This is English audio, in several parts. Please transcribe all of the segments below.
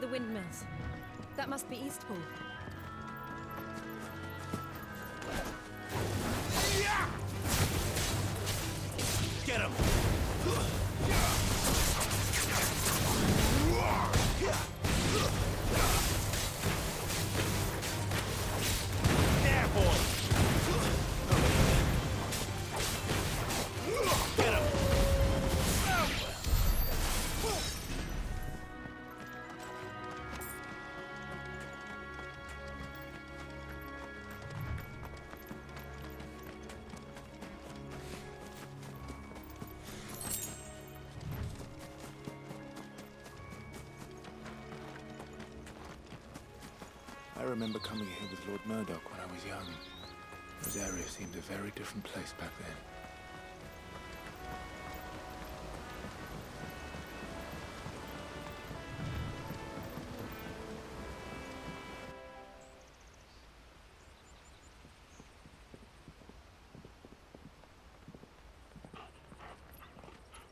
The windmills. That must be Eastpool. Get him! There, boy! Get him! I remember coming here with Lord Murdoch when I was young. This area seemed a very different place back then.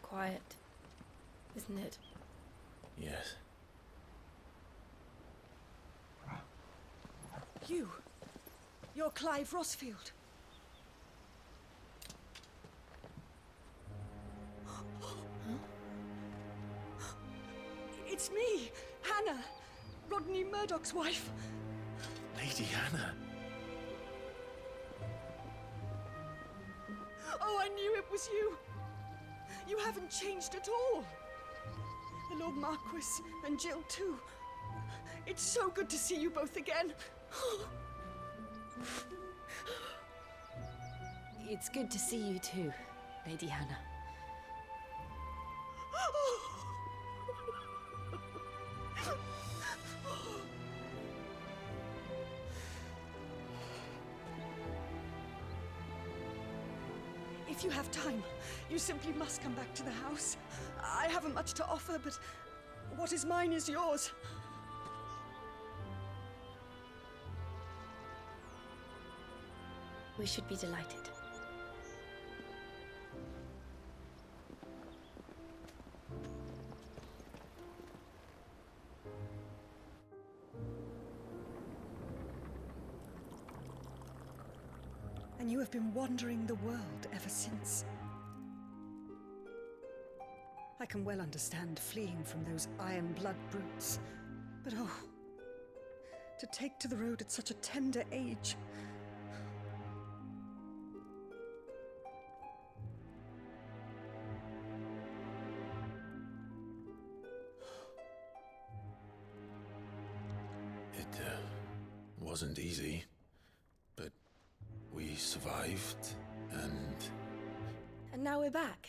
Quiet, isn't it? Yes. You're Clive Rossfield. It's me, Hannah, Rodney Murdoch's wife. Lady Hannah. Oh, I knew it was you. You haven't changed at all. The Lord Marquis and Jill too. It's so good to see you both again. It's good to see you too, Lady Hannah. If you have time, you simply must come back to the house. I haven't much to offer, but what is mine is yours. We should be delighted. And you have been wandering the world ever since. I can well understand fleeing from those iron blood brutes, but oh, to take to the road at such a tender age. It wasn't easy, but we survived, and now we're back.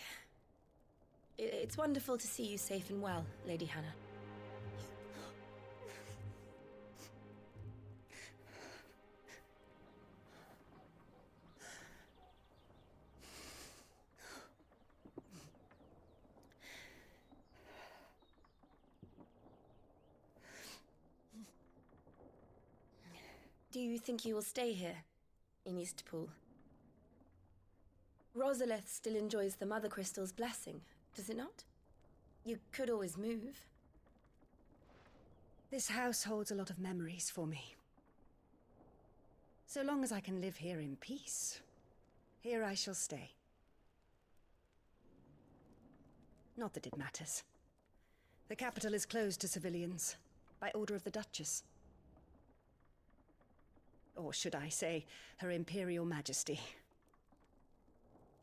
It's wonderful to see you safe and well, Lady Hannah. Do you think you will stay here, in Eastpool? Rosalith still enjoys the Mother Crystal's blessing, does it not? You could always move. This house holds a lot of memories for me. So long as I can live here in peace, here I shall stay. Not that it matters. The capital is closed to civilians, by order of the Duchess. Or should I say, Her Imperial Majesty.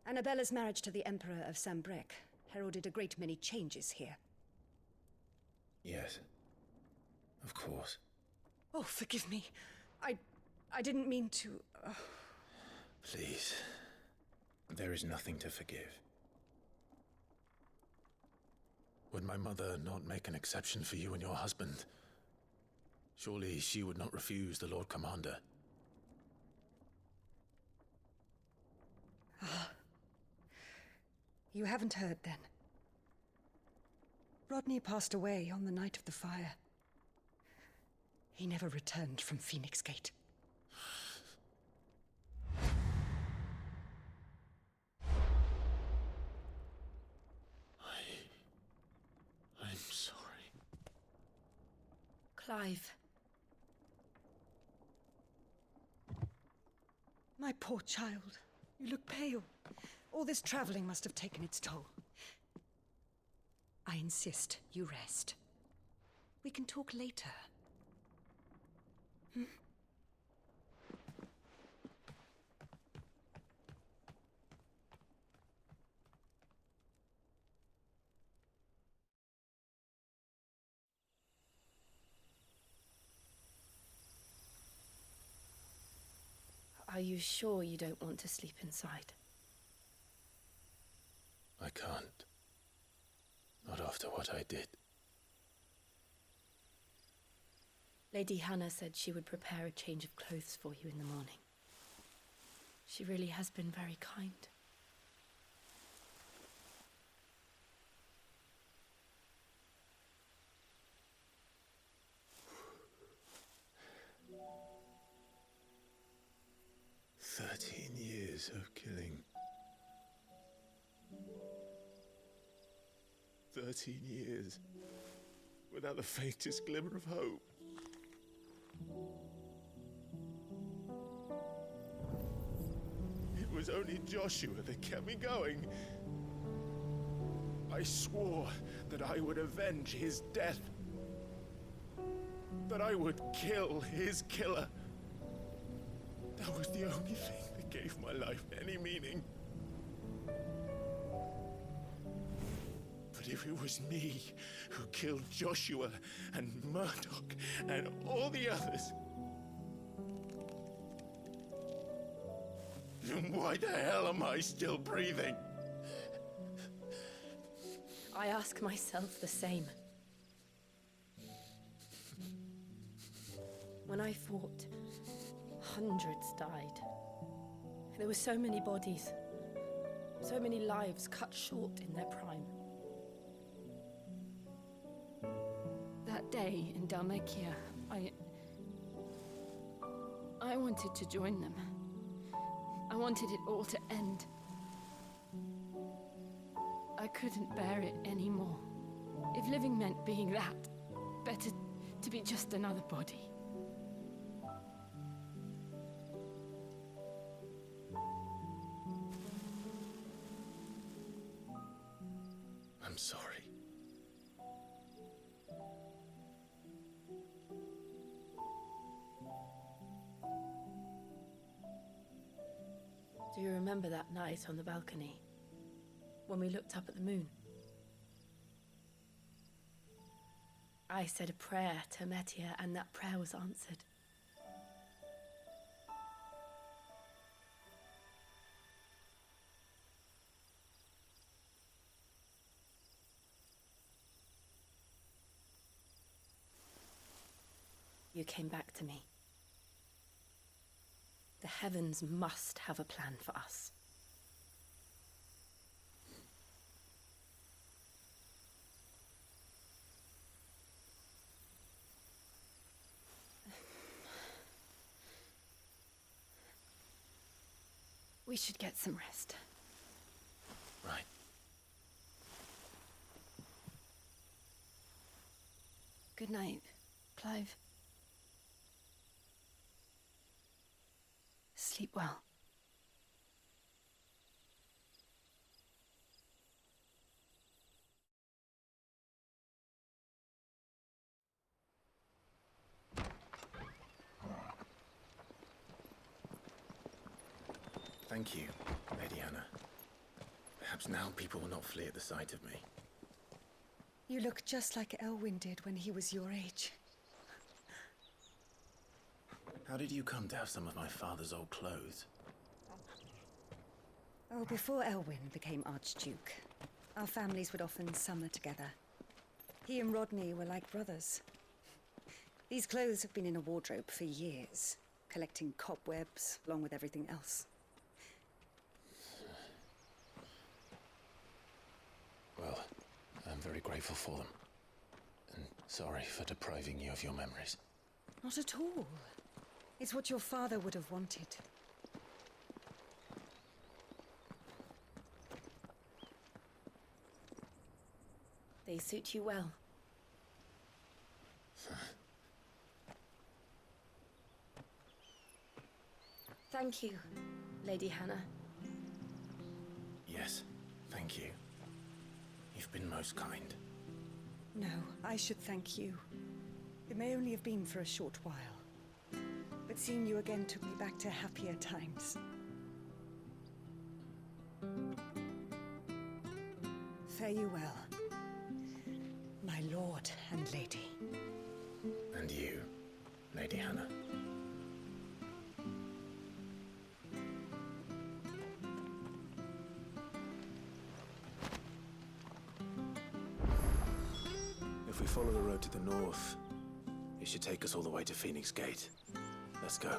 Annabella's marriage to the Emperor of Sambrec heralded a great many changes here. yes, of course. Oh, forgive me. I didn't mean to... Please, there is nothing to forgive. Would my mother not make an exception for you and your husband? Surely she would not refuse the Lord Commander. You haven't heard, then. Rodney passed away on the night of the fire. He never returned from Phoenix Gate. I'm sorry. Clive. My poor child. You look pale. All this traveling must have taken its toll. I insist you rest. We can talk later. Are you sure you don't want to sleep inside? I can't. Not after what I did. Lady Hannah said she would prepare a change of clothes for you in the morning. She really has been very kind. Years of killing. 13 years without the faintest glimmer of hope. It was only Joshua that kept me going. I swore that I would avenge his death. That I would kill his killer. That was the only thing that gave my life any meaning. But if it was me who killed Joshua and Murdoch and all the others, then why the hell am I still breathing? I ask myself the same. When I fought, hundreds died. There were so many bodies, so many lives cut short in their prime. That day in Dalmekia, I wanted to join them. I wanted it all to end. I couldn't bear it anymore. If living meant being that, better to be just another body. I'm sorry. Do you remember that night on the balcony, when we looked up at the moon? I said a prayer to Metia, and that prayer was answered. You came back to me. The heavens must have a plan for us. We should get some rest. Right. Good night, Clive. Sleep well. Thank you, Lady Anna. Perhaps now people will not flee at the sight of me. You look just like Elwyn did when he was your age. How did you come to have some of my father's old clothes? Oh, before Elwyn became Archduke, our families would often summer together. He and Rodney were like brothers. These clothes have been in a wardrobe for years, collecting cobwebs along with everything else. Well, I'm very grateful for them. And sorry for depriving you of your memories. Not at all. It's what your father would have wanted. They suit you well. Thank you, Lady Hannah. Yes, thank you. You've been most kind. No, I should thank you. It may only have been for a short while, but seeing you again took me back to happier times. Fare you well, my lord and lady. And you, Lady Hannah. If we follow the road to the north, it should take us all the way to Phoenix Gate. Let's go.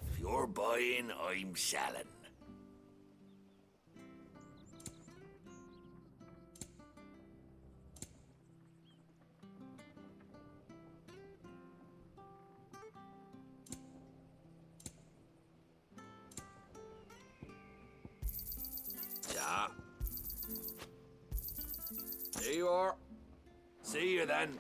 If you're buying, I'm selling. Yeah. There you are. See you then.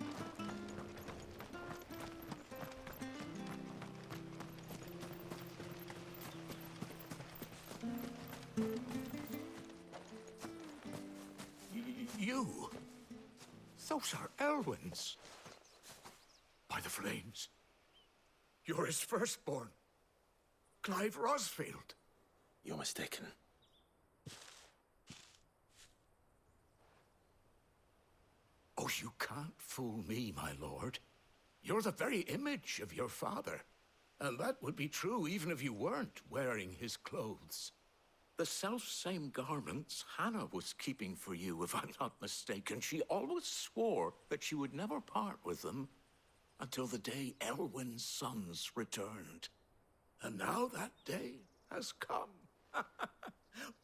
You? Those are Elwyn's. By the flames. You're his firstborn. Clive Rosfield. You're mistaken. Oh, you can't fool me, my lord. You're the very image of your father. And that would be true even if you weren't wearing his clothes. The self-same garments Hannah was keeping for you, if I'm not mistaken. She always swore that she would never part with them until the day Elwyn's sons returned. And now that day has come.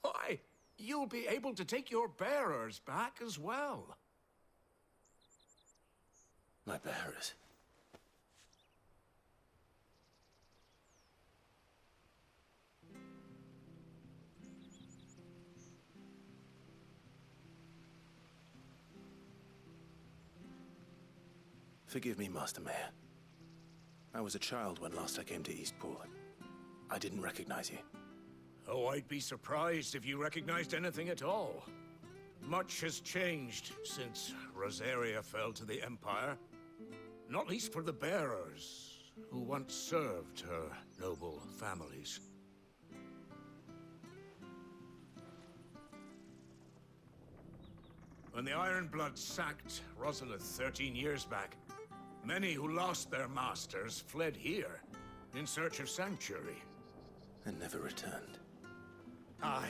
Why, you'll be able to take your bearers back as well. My bearers. Forgive me, Master Mayor. I was a child when last I came to Eastpool. I didn't recognize you. Oh, I'd be surprised if you recognized anything at all. Much has changed since Rosaria fell to the Empire. Not least for the bearers, who once served her noble families. When the Ironbloods sacked Rosalith 13 years back, many who lost their masters fled here in search of sanctuary. And never returned. Aye.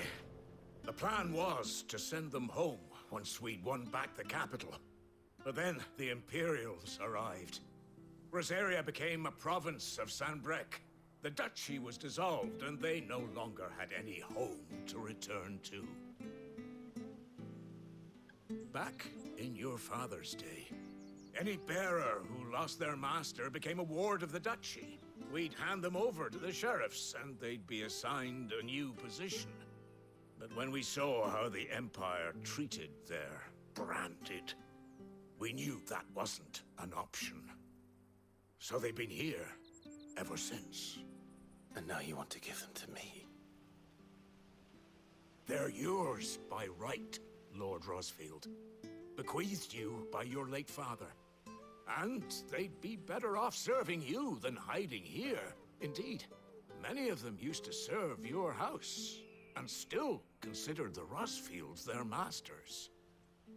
The plan was to send them home once we'd won back the capital. But then the Imperials arrived. Rosaria became a province of Sanbreque. The duchy was dissolved, and they no longer had any home to return to. Back in your father's day, any bearer who lost their master became a ward of the duchy. We'd hand them over to the sheriffs, and they'd be assigned a new position. But when we saw how the Empire treated their branded We knew that wasn't an option. So they've been here ever since. And now you want to give them to me? They're yours by right, Lord Rosfield. Bequeathed you by your late father. And they'd be better off serving you than hiding here. Indeed, many of them used to serve your house, and still considered the Rosfields their masters.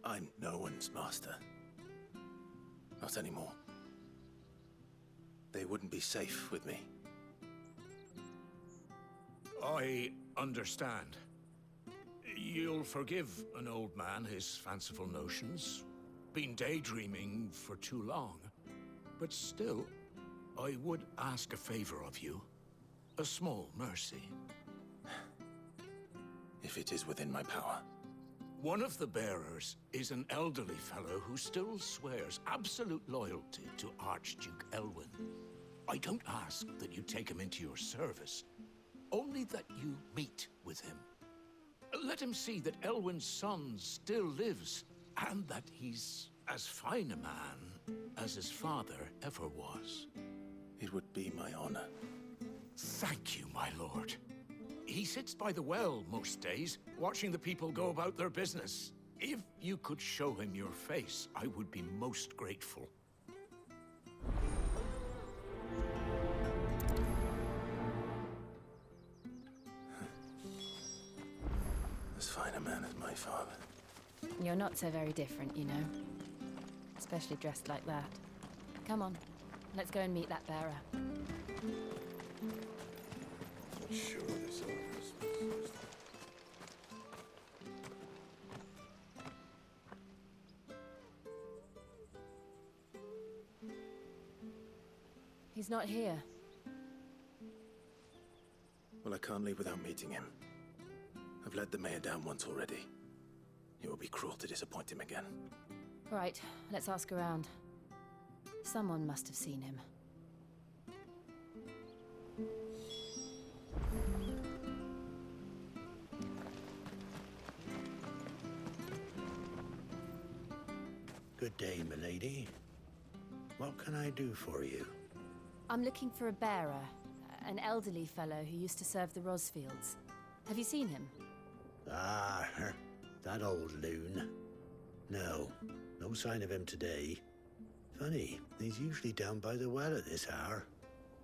I'm no one's master. Not anymore. They wouldn't be safe with me. I understand. You'll forgive an old man his fanciful notions. Been daydreaming for too long. But still, I would ask a favor of you. A small mercy. If it is within my power. One of the bearers is an elderly fellow who still swears absolute loyalty to Archduke Elwyn. I don't ask that you take him into your service, only that you meet with him. Let him see that Elwyn's son still lives, and that he's as fine a man as his father ever was. It would be my honor. Thank you, my lord. He sits by the well most days, watching the people go about their business. If you could show him your face, I would be most grateful. As fine a man as my father. You're not so very different, you know. Especially dressed like that. Come on, let's go and meet that bearer. Sure, this offers. He's not here. Well, I can't leave without meeting him. I've let the mayor down once already. It would be cruel to disappoint him again. Right, let's ask around. Someone must have seen him. Good day, milady. What can I do for you? I'm looking for a bearer, an elderly fellow who used to serve the Rosfields. Have you seen him? Ah, that old loon. No sign of him today. Funny, he's usually down by the well at this hour,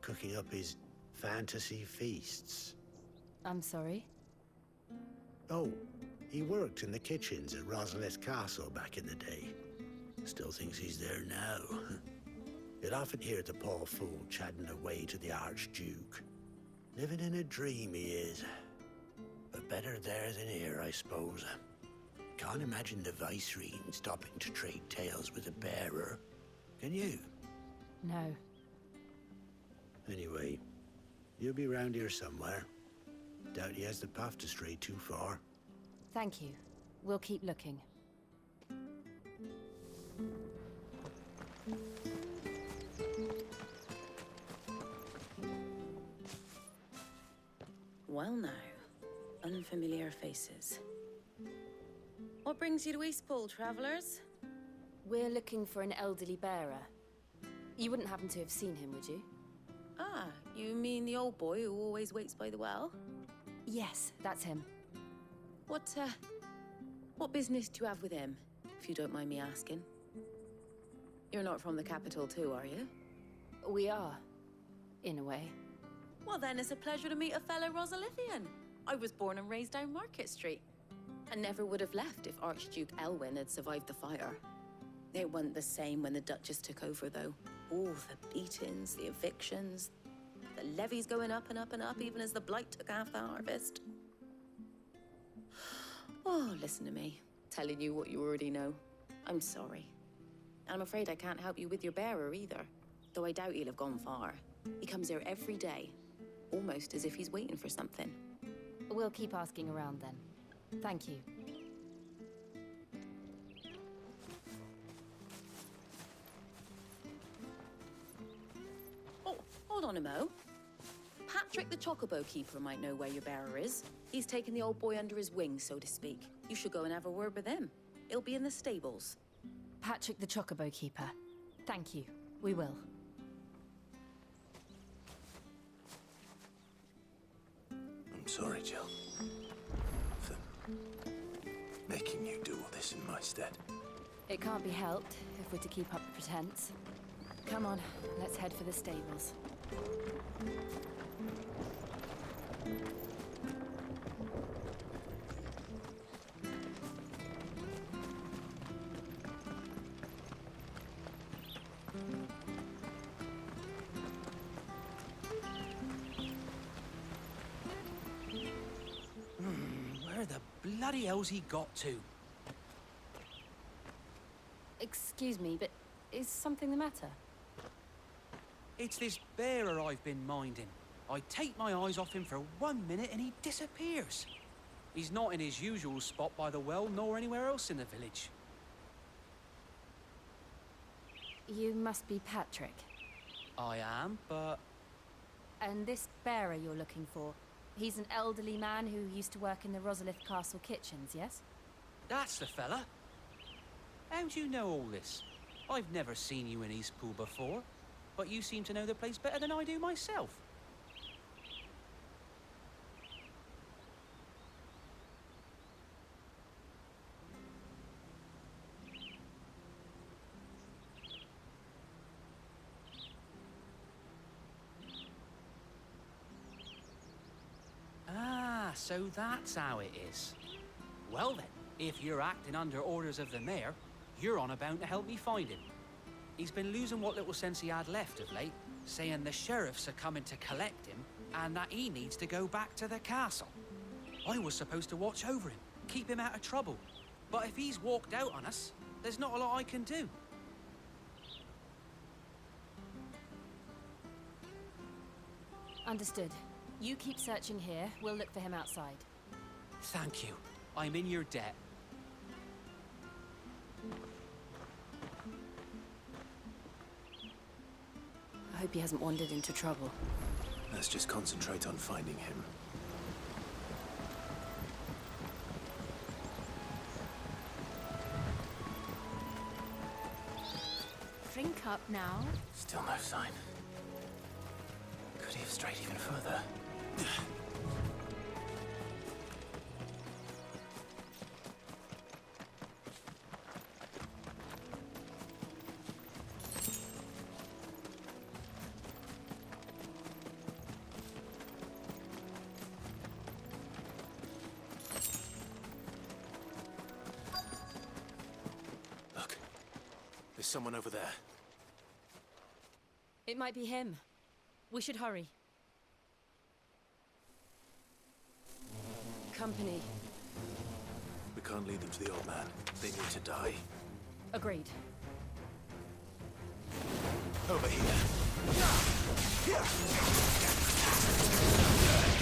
cooking up his fantasy feasts. I'm sorry? Oh, he worked in the kitchens at Rosalith Castle back in the day. Still thinks he's there now. You'd often hear the poor fool chatting away to the Archduke. Living in a dream he is. But better there than here, I suppose. Can't imagine the Viceroy stopping to trade tales with a bearer. Can you? No. Anyway, you'll be round here somewhere. Doubt he has the path to stray too far. Thank you. We'll keep looking. Well now, unfamiliar faces. What brings you to Eastpool, travelers? We're looking for an elderly bearer. You wouldn't happen to have seen him, would you? Ah, you mean the old boy who always waits by the well? Yes, that's him. What business do you have with him, if you don't mind me asking? You're not from the capital too, are you? We are, in a way. Well then, it's a pleasure to meet a fellow Rosalithian. I was born and raised down Market Street. And never would have left if Archduke Elwyn had survived the fire. It wasn't the same when the Duchess took over, though. Oh, the beatings, the evictions, the levies going up and up and up, even as the blight took half the harvest. Oh, listen to me, telling you what you already know. I'm sorry. And I'm afraid I can't help you with your bearer either, though I doubt he'll have gone far. He comes here every day, almost as if he's waiting for something. We'll keep asking around then. Thank you. Oh, hold on a mo. Patrick the Chocobo Keeper might know where your bearer is. He's taken the old boy under his wing, so to speak. You should go and have a word with him. He'll be in the stables. Patrick the Chocobo Keeper. Thank you. We will. I'm sorry, Jill. For making you do all this in my stead. It can't be helped if we're to keep up the pretense. Come on, let's head for the stables. Where the bloody hell's he got to? Excuse me, but is something the matter? It's this bearer I've been minding. I take my eyes off him for 1 minute and he disappears. He's not in his usual spot by the well, nor anywhere else in the village. You must be Patrick. I am, but... And this bearer you're looking for, he's an elderly man who used to work in the Rosalith Castle kitchens, yes? That's the fella. How do you know all this? I've never seen you in Eastpool before, but you seem to know the place better than I do myself. Ah, so that's how it is. Well then, if you're acting under orders of the mayor, you're on about to help me find him. He's been losing what little sense he had left of late, saying the sheriffs are coming to collect him and that he needs to go back to the castle. I was supposed to watch over him, keep him out of trouble. But if he's walked out on us, there's not a lot I can do. Understood. You keep searching here, we'll look for him outside. Thank you. I'm in your debt. I hope he hasn't wandered into trouble. Let's just concentrate on finding him. Drink up now. Still no sign. Could he have strayed even further? Look, there's someone over there. It might be him. We should hurry. Company. We can't lead them to the old man. They need to die. Agreed. Over here. Get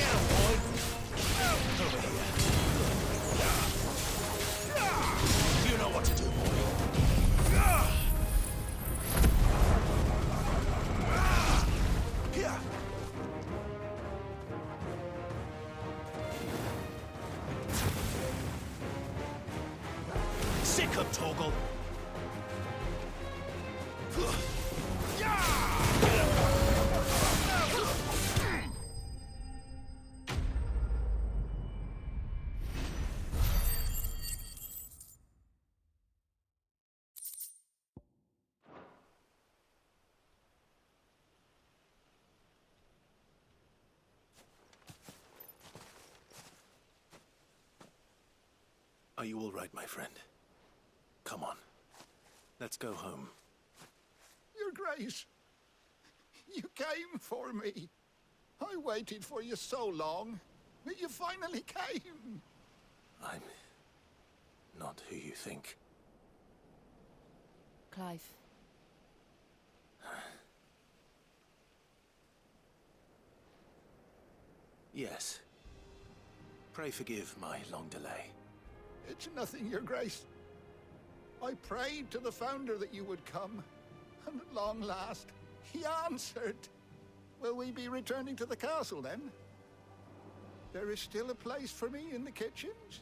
him, boy! Over here. You know what to do, boy. Here. Sick him, Torgal. Are you all right, my friend? Come on. Let's go home. Your Grace, you came for me. I waited for you so long, but you finally came. I'm not who you think. Clive. Yes. Pray forgive my long delay. It's nothing, Your Grace. I prayed to the Founder that you would come, and at long last, he answered. Will we be returning to the castle, then? There is still a place for me in the kitchens?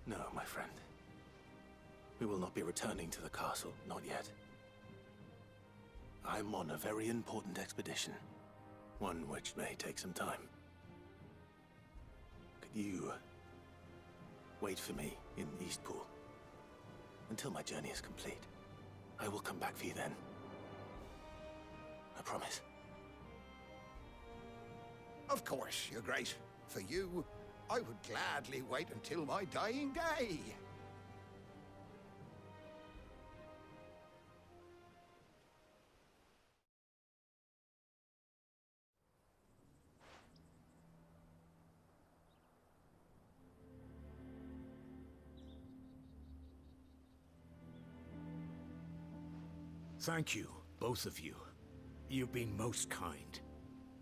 No, my friend. We will not be returning to the castle, not yet. I'm on a very important expedition, one which may take some time. Could you wait for me in Eastpool until my journey is complete? I will come back for you then. I promise. Of course, Your Grace. For you, I would gladly wait until my dying day. Thank you, both of you. You've been most kind.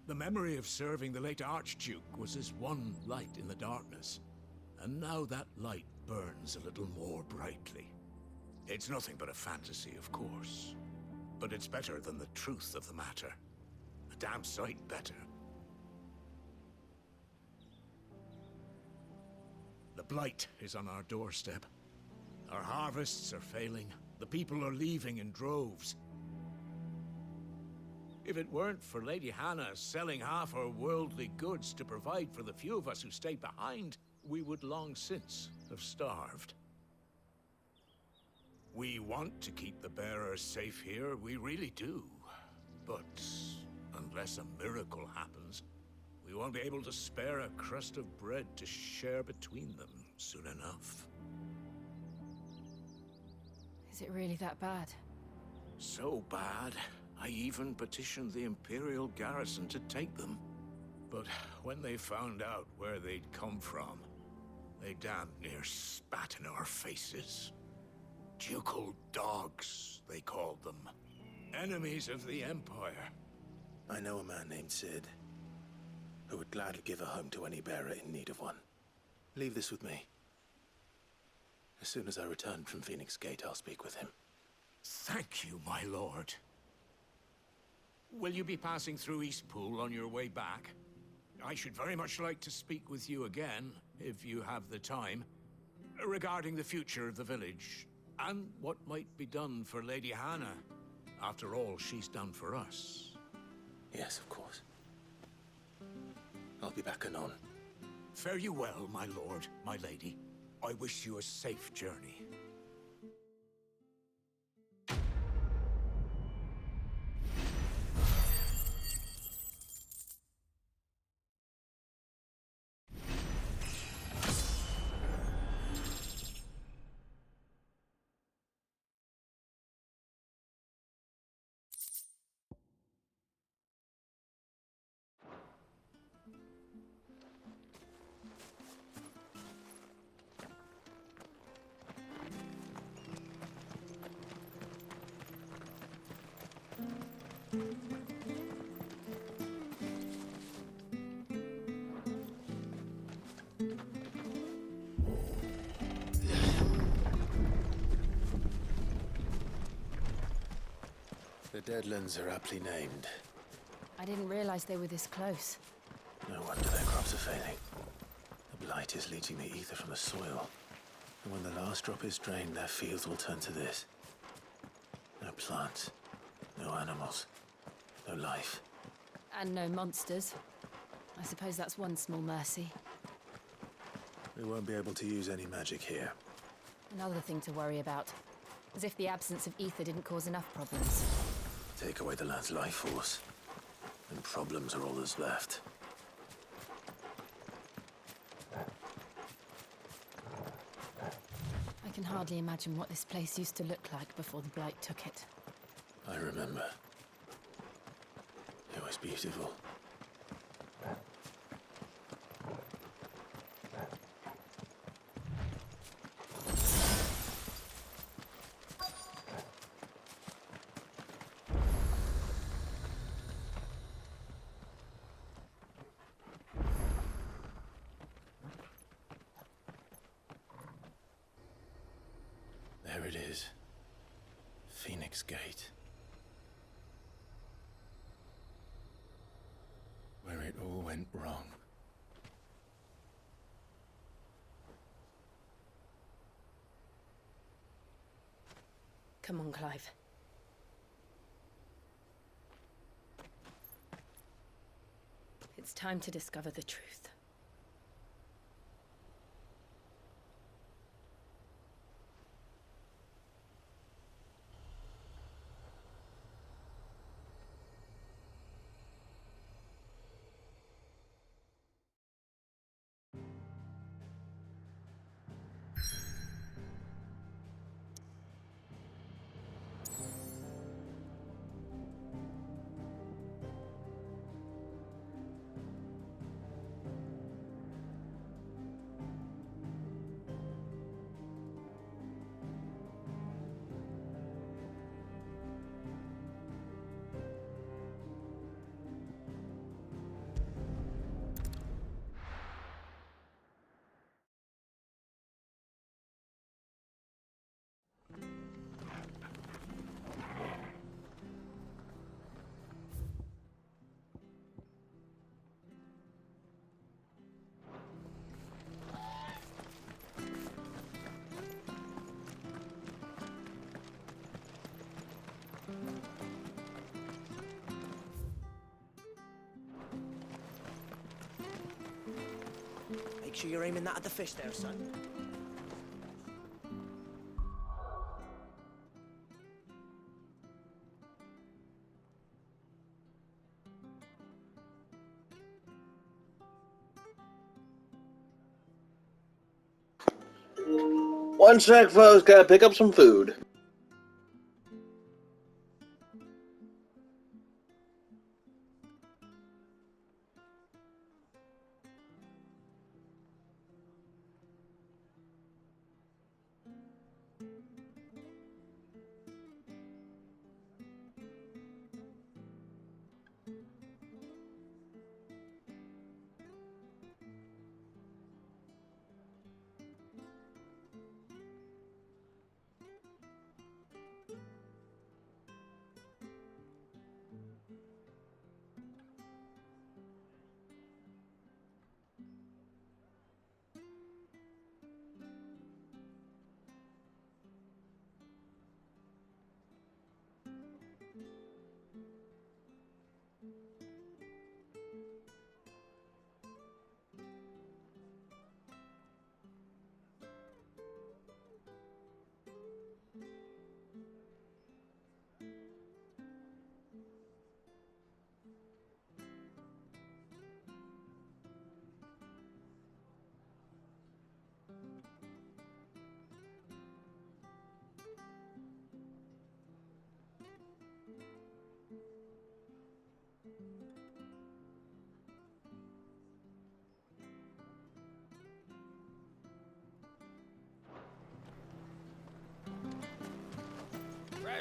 The memory of serving the late Archduke was as one light in the darkness, and now that light burns a little more brightly. It's nothing but a fantasy, of course, but it's better than the truth of the matter. A damn sight better. The blight is on our doorstep. Our harvests are failing. The people are leaving in droves. If it weren't for Lady Hannah selling half her worldly goods to provide for the few of us who stay behind, we would long since have starved. We want to keep the bearers safe here, we really do. But unless a miracle happens, we won't be able to spare a crust of bread to share between them soon enough. Is it really that bad? So bad, I even petitioned the Imperial garrison to take them. But when they found out where they'd come from, they damn near spat in our faces. Ducal dogs, they called them. Enemies of the Empire. I know a man named Sid, who would gladly give a home to any bearer in need of one. Leave this with me. As soon as I return from Phoenix Gate, I'll speak with him. Thank you, my lord. Will you be passing through Eastpool on your way back? I should very much like to speak with you again, if you have the time, regarding the future of the village, and what might be done for Lady Hannah, after all she's done for us. Yes, of course. I'll be back anon. Fare you well, my lord, my lady. I wish you a safe journey. The Deadlands are aptly named. I didn't realize they were this close. No wonder their crops are failing. The blight is leaching the ether from the soil. And when the last drop is drained, their fields will turn to this. No plants, no animals, no life. And no monsters. I suppose that's one small mercy. We won't be able to use any magic here. Another thing to worry about. As if the absence of ether didn't cause enough problems. Take away the lad's life force, and problems are all that's left. I can hardly imagine what this place used to look like before the blight took it. I remember. It was beautiful. There it is. Phoenix Gate. Where it all went wrong. Come on, Clive. It's time to discover the truth. Make sure you're aiming that at the fish there, son. One sec, folks. Gotta pick up some food.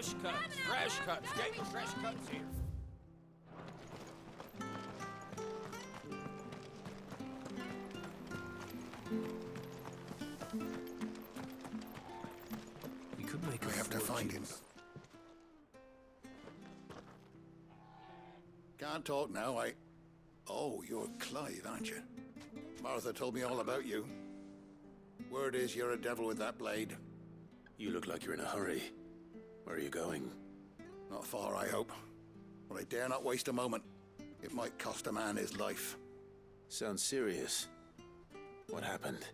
Fresh cuts, get your fresh cuts here. We could make We have to find him. Can't talk now, Oh, you're Clive, aren't you? Martha told me all about you. Word is you're a devil with that blade. You look like you're in a hurry. Where are you going? Not far, I hope. But I dare not waste a moment. It might cost a man his life. Sounds serious. What happened?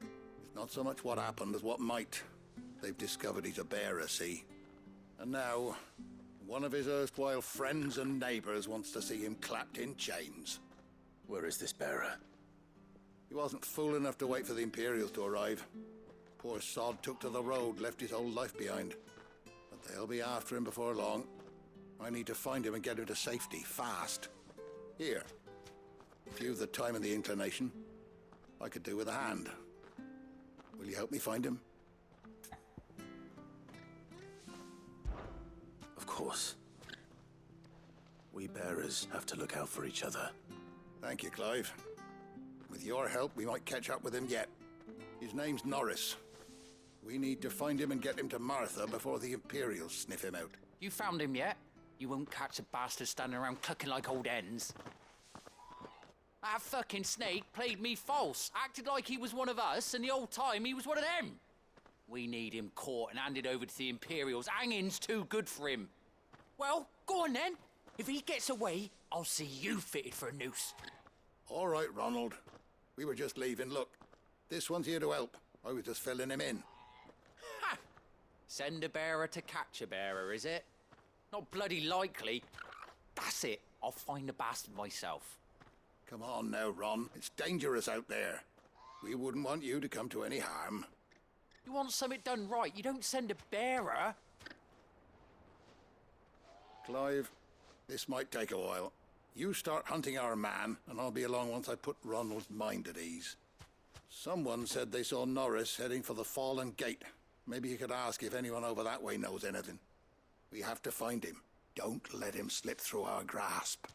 It's not so much what happened as what might. They've discovered he's a bearer, see? And now, one of his erstwhile friends and neighbors wants to see him clapped in chains. Where is this bearer? He wasn't fool enough to wait for the Imperials to arrive. Poor sod took to the road, left his whole life behind. But they'll be after him before long. I need to find him and get him to safety, fast. Here. If you've the time and the inclination, I could do with a hand. Will you help me find him? Of course. We bearers have to look out for each other. Thank you, Clive. With your help, we might catch up with him yet. His name's Norris. We need to find him and get him to Martha before the Imperials sniff him out. You found him yet? You won't catch a bastard standing around clucking like old hens. That fucking snake played me false, acted like he was one of us, and the whole time he was one of them. We need him caught and handed over to the Imperials. Hanging's too good for him. Well, go on then. If he gets away, I'll see you fitted for a noose. All right, Ronald. We were just leaving. Look, this one's here to help. I was just filling him in. Ha! Send a bearer to catch a bearer, is it? Not bloody likely. That's it. I'll find the bastard myself. Come on now, Ron. It's dangerous out there. We wouldn't want you to come to any harm. You want something done right, you don't send a bearer. Clive, this might take a while. You start hunting our man, and I'll be along once I put Ronald's mind at ease. Someone said they saw Norris heading for the Fallen Gate. Maybe you could ask if anyone over that way knows anything. We have to find him. Don't let him slip through our grasp.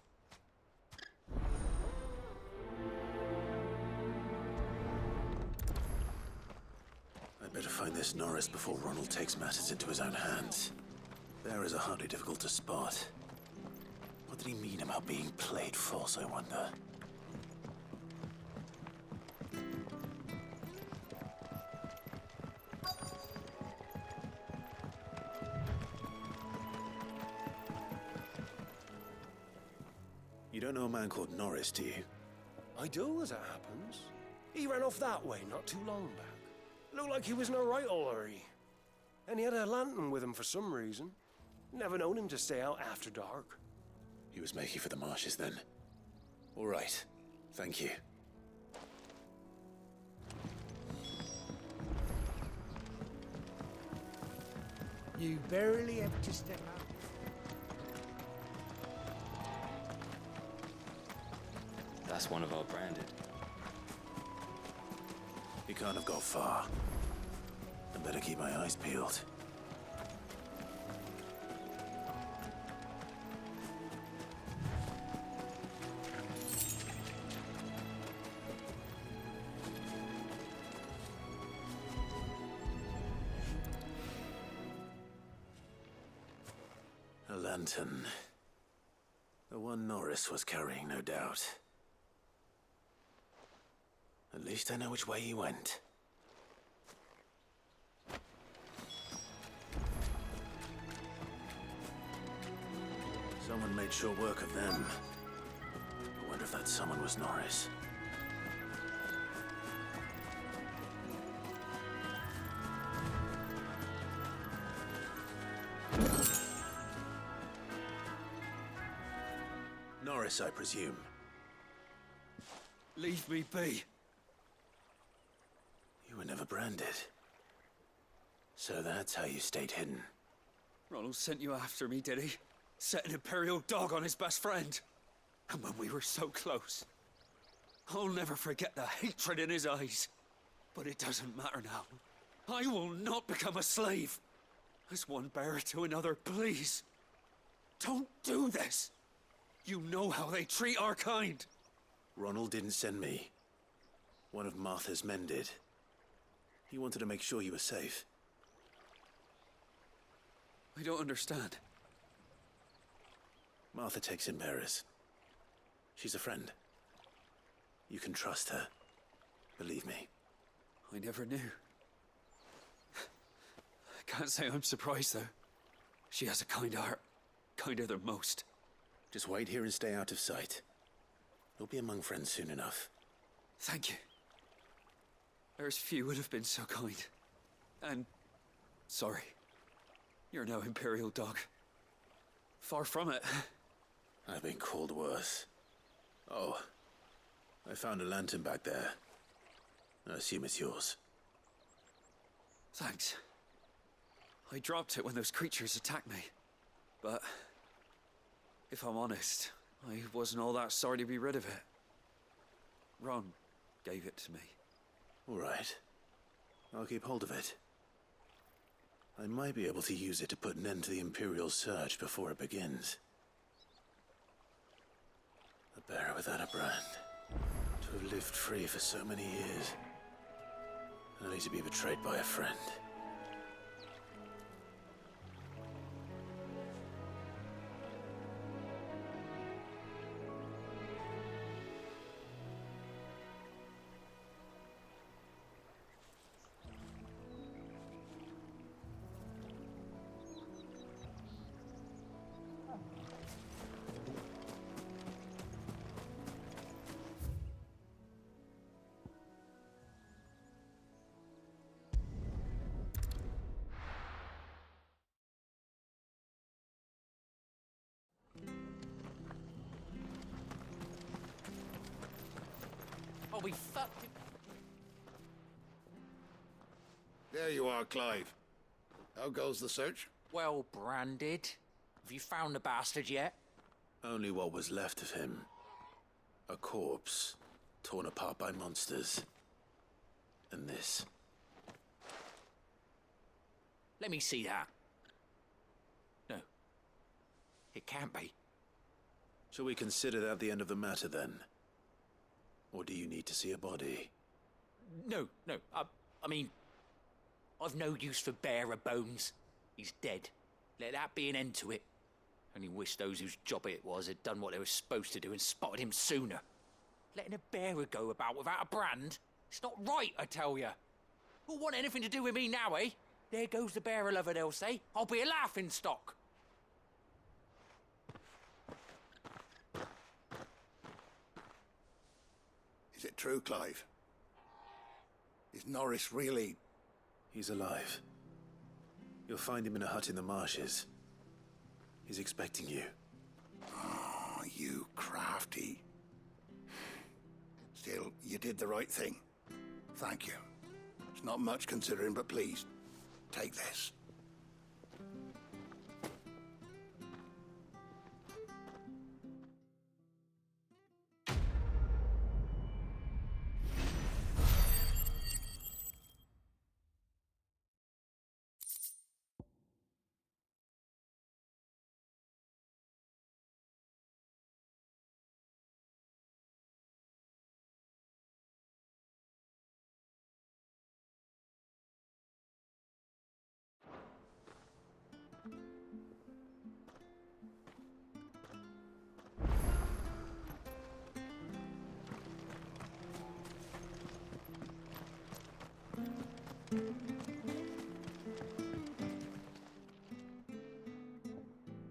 I'd better find this Norris before Ronald takes matters into his own hands. Bearers are hardly difficult to spot. What did he mean about being played false, I wonder? You don't know a man called Norris, do you? I do, as it happens. He ran off that way not too long back. Looked like he was in a right old hurry. And he had a lantern with him for some reason. Never known him to stay out after dark. He was making for the marshes then. All right. Thank you. You barely have to step out. That's one of our branded. He can't have got far. I better keep my eyes peeled. A lantern. The one Norris was carrying, no doubt. At least I know which way he went. Someone made sure work of them. I wonder if that someone was Norris. Norris, I presume. Leave me be. You were never branded. So that's how you stayed hidden. Ronald sent you after me, did he? Set an Imperial dog on his best friend. And when we were so close. I'll never forget the hatred in his eyes. But it doesn't matter now. I will not become a slave. As one bearer to another, please. Don't do this. You know how they treat our kind. Ronald didn't send me. One of Martha's men did. He wanted to make sure you were safe. I don't understand. Martha takes in bearers. She's a friend. You can trust her. Believe me. I never knew. I can't say I'm surprised, though. She has a kind heart. Kinder than most. Just wait here and stay out of sight. You'll be among friends soon enough. Thank you. There's few would have been so kind. And sorry. You're no Imperial dog. Far from it. I've been called worse. Oh, I found a lantern back there. I assume it's yours. Thanks. I dropped it when those creatures attacked me. But if I'm honest, I wasn't all that sorry to be rid of it. Ron gave it to me. All right. I'll keep hold of it. I might be able to use it to put an end to the Imperial search before it begins. A bearer without a brand. To have lived free for so many years. Only to be betrayed by a friend. be fucked if... There you are, Clive. How goes the search? Well branded. Have you found the bastard yet? Only what was left of him. A corpse, torn apart by monsters. And this. Let me see that. No. It can't be. Shall we consider that the end of the matter, then? Or do you need to see a body? No. I mean... I've no use for bearer bones. He's dead. Let that be an end to it. Only wish those whose job it was had done what they were supposed to do and spotted him sooner. Letting a bearer go about without a brand? It's not right, I tell you. Who'll want anything to do with me now, eh? There goes the bearer lover, they'll say. I'll be a laughing stock. Is it true, Clive? Is Norris really... He's alive. You'll find him in a hut in the marshes. He's expecting you. Oh, you crafty. Still, you did the right thing. Thank you. It's not much considering, but please, take this.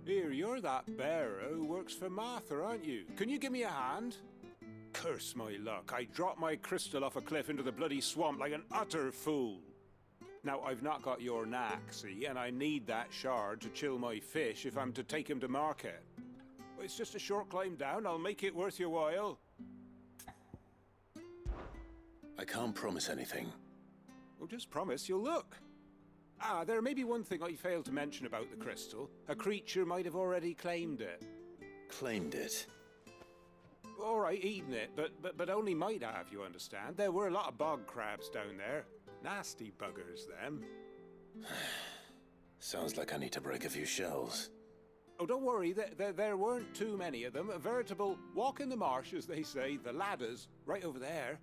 Here, you're that bearer who works for Martha, aren't you? Can you give me a hand? Curse my luck, I dropped my crystal off a cliff into the bloody swamp like an utter fool. Now, I've not got your knack, see, and I need that shard to chill my fish if I'm to take him to market. It's just a short climb down, I'll make it worth your while. I can't promise anything. Well, just promise you'll look. Ah, there may be one thing I failed to mention about the crystal. A creature might have already claimed it. Claimed it? All right, eaten it, but only might have, you understand. There were a lot of bog crabs down there. Nasty buggers, them. Sounds like I need to break a few shells. Oh, don't worry, there weren't too many of them. A veritable walk in the marsh, as they say, the ladders, right over there.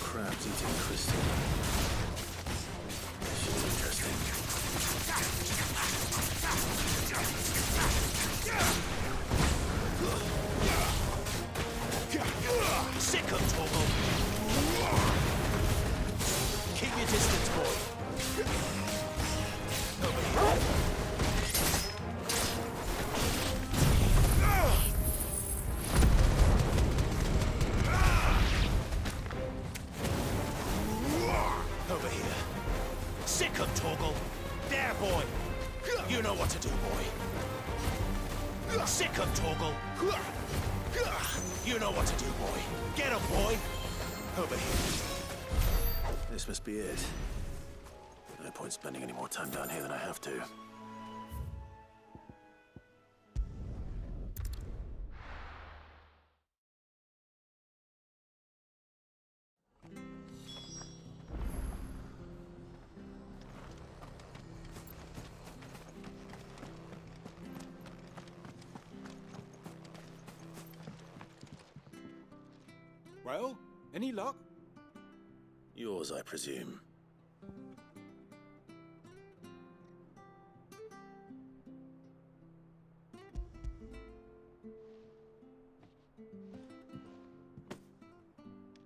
Crabs eating crystal. This should be interesting. Sick of Toggle! Keep your distance, boy. Over here. Sick of Toggle. There, boy. You know what to do, boy. Sick of Toggle. You know what to do, boy. Get him, boy. Over here. This must be it. No point spending any more time down here than I have to. Well, any luck? Yours, I presume.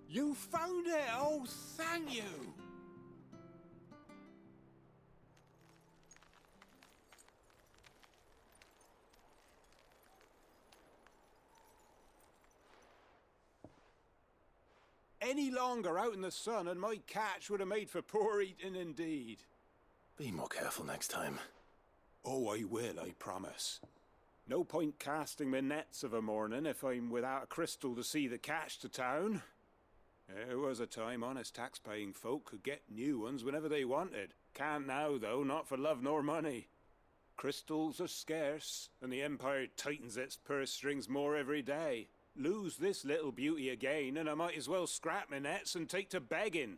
You found it! Oh, thank you! Any longer out in the sun and my catch would have made for poor eating indeed. Be more careful next time. Oh, I will, I promise. No point casting my nets of a morning if I'm without a crystal to see the catch to town. There was a time honest tax-paying folk could get new ones whenever they wanted. Can't now, though, not for love nor money. Crystals are scarce, and the Empire tightens its purse strings more every day. Lose this little beauty again, and I might as well scrap my nets and take to begging.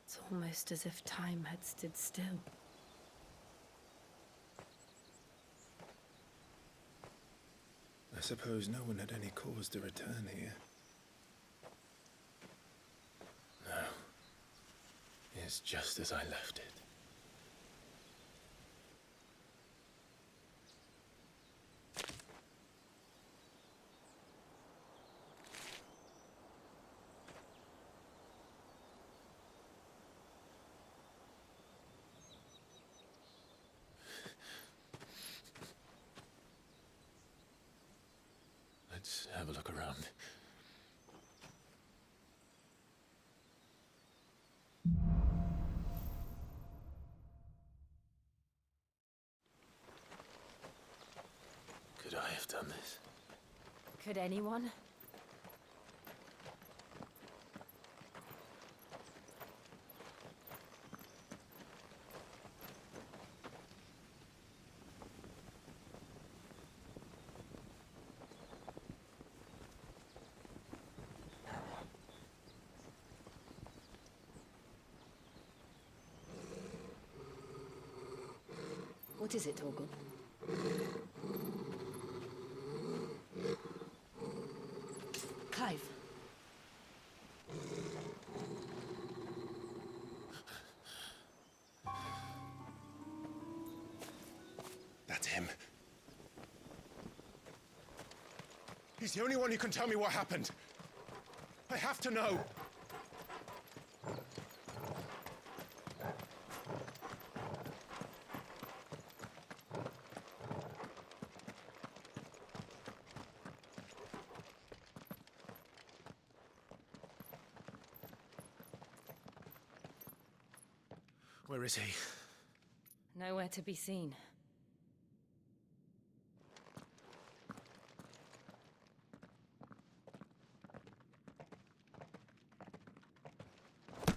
It's almost as if time had stood still. I suppose no one had any cause to return here. No. It's just as I left it. Let's have a look around. Could I have done this? Could anyone? What is it, Torgal? Clive. That's him. He's the only one who can tell me what happened. I have to know. Where is he? Nowhere to be seen.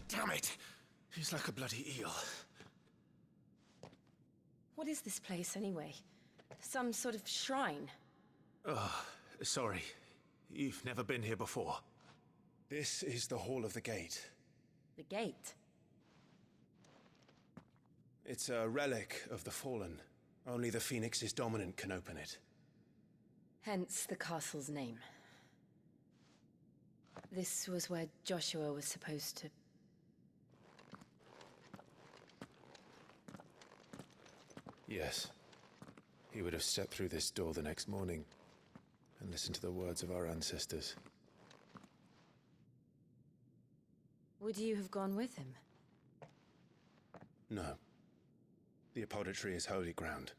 Damn it! He's like a bloody eel. What is this place, anyway? Some sort of shrine. Oh, sorry. You've never been here before. This is the Hall of the Gate. The gate? It's a relic of the Fallen. Only the Phoenix's dominant can open it. Hence the castle's name. This was where Joshua was supposed to... Yes. He would have stepped through this door the next morning and listened to the words of our ancestors. Would you have gone with him? No. The apodatory is holy ground.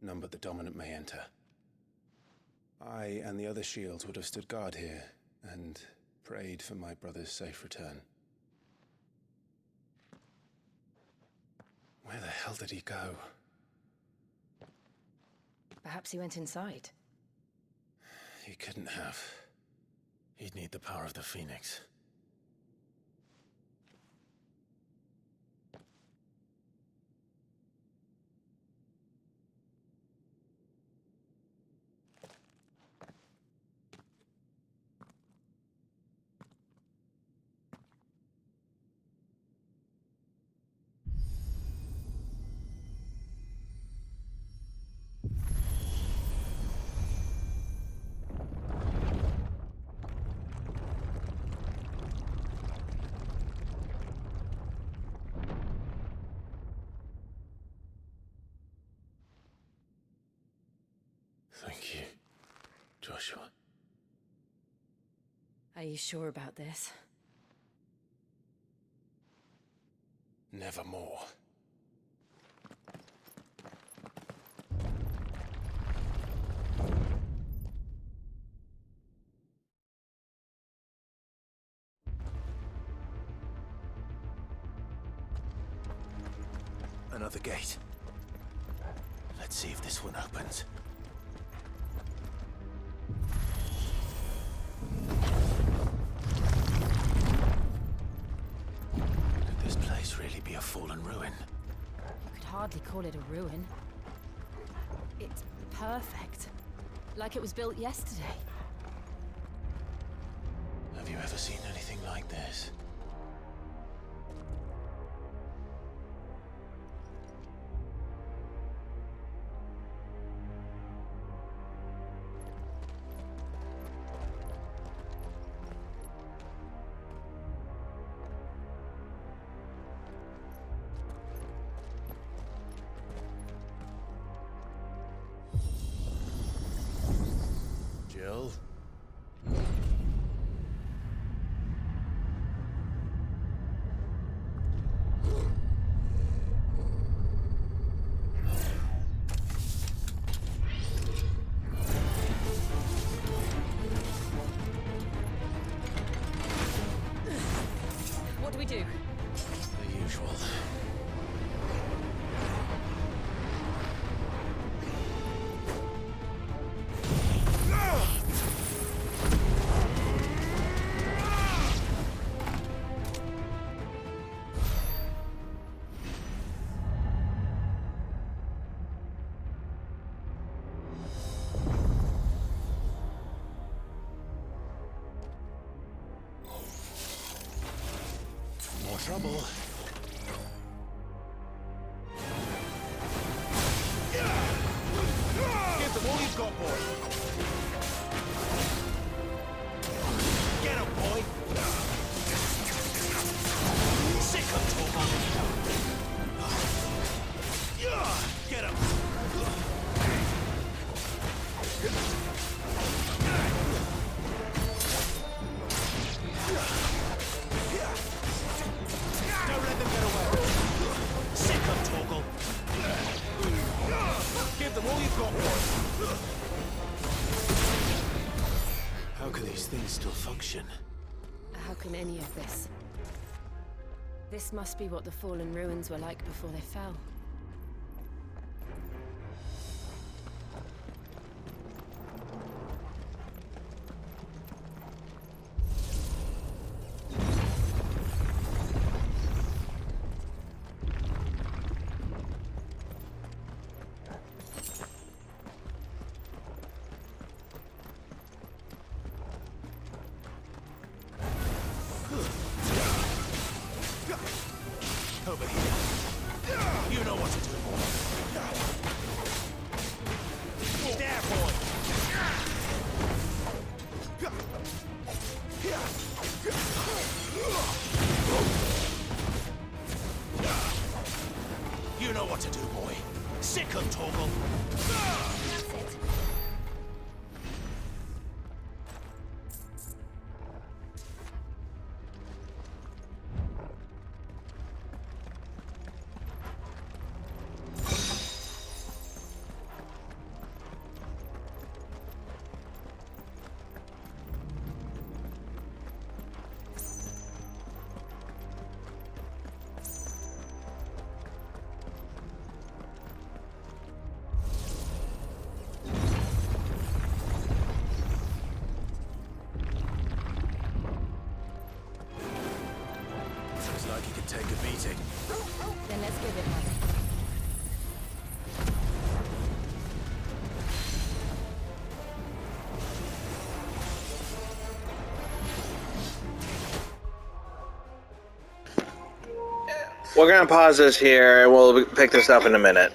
None but the dominant may enter. I and the other shields would have stood guard here and prayed for my brother's safe return. Where the hell did he go? Perhaps he went inside. He couldn't have. He'd need the power of the Phoenix. Thank you, Joshua. Are you sure about this? Nevermore. Another gate. Let's see if this one opens. Could this place really be a fallen ruin? You could hardly call it a ruin. It's perfect. Like it was built yesterday. Have you ever seen anything like this? Jill? What do we do? The usual. More trouble. Give them all you've got, boy. Get him, boy. Sick of talking. Get him. Don't let them get away. Sick of Torgal. Give them all you've got, boy. How can these things still function? How can any of this? This must be what the fallen ruins were like before they fell. beat it. Then let's give it one. We're gonna pause this here and we'll pick this up in a minute.